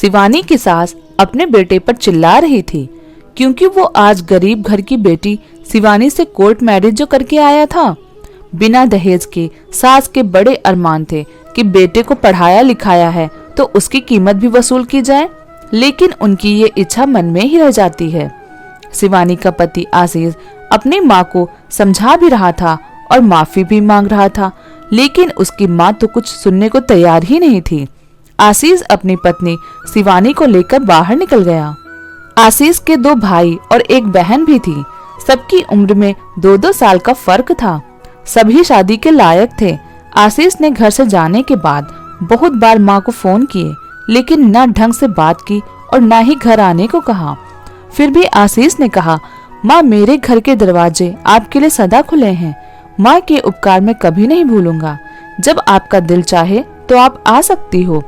शिवानी की सास अपने बेटे पर चिल्ला रही थी क्योंकि वो आज गरीब घर की बेटी शिवानी से कोर्ट मैरिज जो करके आया था। बिना दहेज के सास के बड़े अरमान थे कि बेटे को पढ़ाया लिखाया है तो उसकी कीमत भी वसूल की जाए, लेकिन उनकी ये इच्छा मन में ही रह जाती है। शिवानी का पति आशीष अपनी माँ को समझा भी रहा था और माफी भी मांग रहा था, लेकिन उसकी माँ तो कुछ सुनने को तैयार ही नहीं थी। आशीष अपनी पत्नी शिवानी को लेकर बाहर निकल गया। आशीष के 2 भाई और 1 बहन भी थी। सबकी उम्र में 2-2 साल का फर्क था। सभी शादी के लायक थे। आशीष ने घर से जाने के बाद बहुत बार माँ को फोन किए, लेकिन न ढंग से बात की और न ही घर आने को कहा। फिर भी आशीष ने कहा, माँ मेरे घर के दरवाजे आपके लिए सदा खुले हैं। माँ के उपकार मैं कभी नहीं भूलूंगा। जब आपका दिल चाहे तो आप आ सकती हो।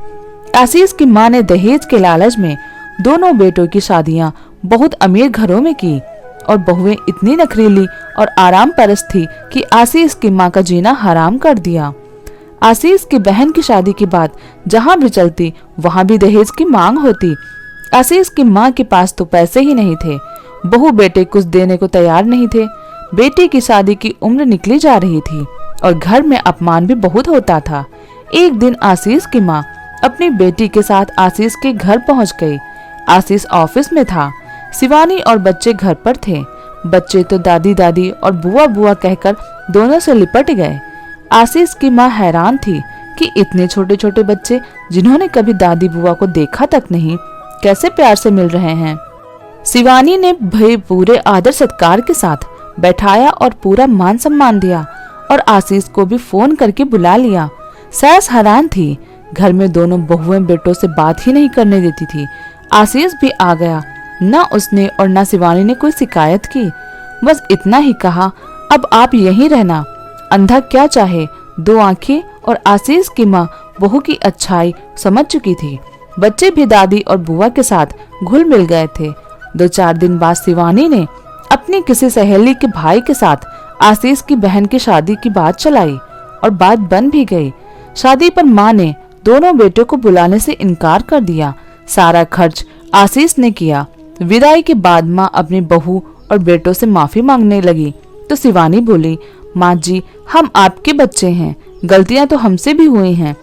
आशीष की माँ ने दहेज के लालच में दोनों बेटों की शादियां बहुत अमीर घरों में की और बहुएं इतनी नखरीली और आराम परस्त थी कि आशीष की माँ का जीना हराम कर दिया। आशीष की बहन की शादी के बाद जहाँ भी चलती वहाँ भी दहेज की मांग होती। आशीष की माँ के पास तो पैसे ही नहीं थे। बहू बेटे कुछ देने को तैयार नहीं थे। बेटे की शादी की उम्र निकली जा रही थी और घर में अपमान भी बहुत होता था। एक दिन आशीष की माँ अपनी बेटी के साथ आशीष के घर पहुंच गई। आशीष ऑफिस में था। शिवानी और बच्चे घर पर थे। बच्चे तो दादी दादी और बुआ बुआ कहकर दोनों से लिपट गए। आशीष की माँ हैरान थी कि इतने छोटे छोटे बच्चे जिन्होंने कभी दादी बुआ को देखा तक नहीं, कैसे प्यार से मिल रहे हैं। शिवानी ने भाई पूरे आदर सत्कार के साथ बैठाया और पूरा मान सम्मान दिया और आशीष को भी फोन करके बुला लिया। सास हैरान थी। घर में दोनों बहुएं बेटों से बात ही नहीं करने देती थी। आशीष भी आ गया। न उसने और न शिवानी ने कोई शिकायत की। बस इतना ही कहा, अब आप यहीं रहना। अंधा क्या चाहे, 2 आंखें। और आशीष की माँ बहू की अच्छाई समझ चुकी थी। बच्चे भी दादी और बुआ के साथ घुल मिल गए थे। 2-4 दिन बाद शिवानी ने अपनी किसी सहेली के भाई के साथ आशीष की बहन की शादी की बात चलाई और बात बन भी गई। शादी पर माँ ने दोनों बेटों को बुलाने से इनकार कर दिया। सारा खर्च आशीष ने किया। विदाई के बाद माँ अपनी बहू और बेटों से माफी मांगने लगी तो शिवानी बोली, माँ जी हम आपके बच्चे हैं, गलतियां तो हमसे भी हुई हैं,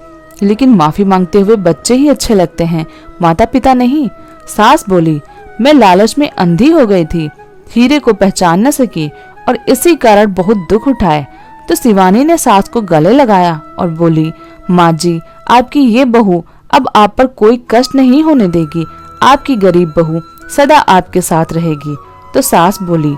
लेकिन माफी मांगते हुए बच्चे ही अच्छे लगते हैं, माता पिता नहीं। सास बोली, मैं लालच में अंधी हो गई थी, हीरे को पहचान न सकी और इसी कारण बहुत दुख उठाए। तो शिवानी ने सास को गले लगाया और बोली, माँ जी आपकी ये बहू अब आप पर कोई कष्ट नहीं होने देगी। आपकी गरीब बहू सदा आपके साथ रहेगी। तो सास बोली,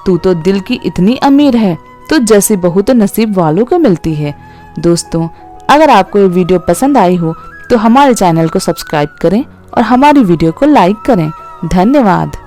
तू तो दिल की इतनी अमीर है, तो जैसी बहू तो नसीब वालों को मिलती है। दोस्तों, अगर आपको ये वीडियो पसंद आई हो तो हमारे चैनल को सब्सक्राइब करें और हमारी वीडियो को लाइक करें। धन्यवाद।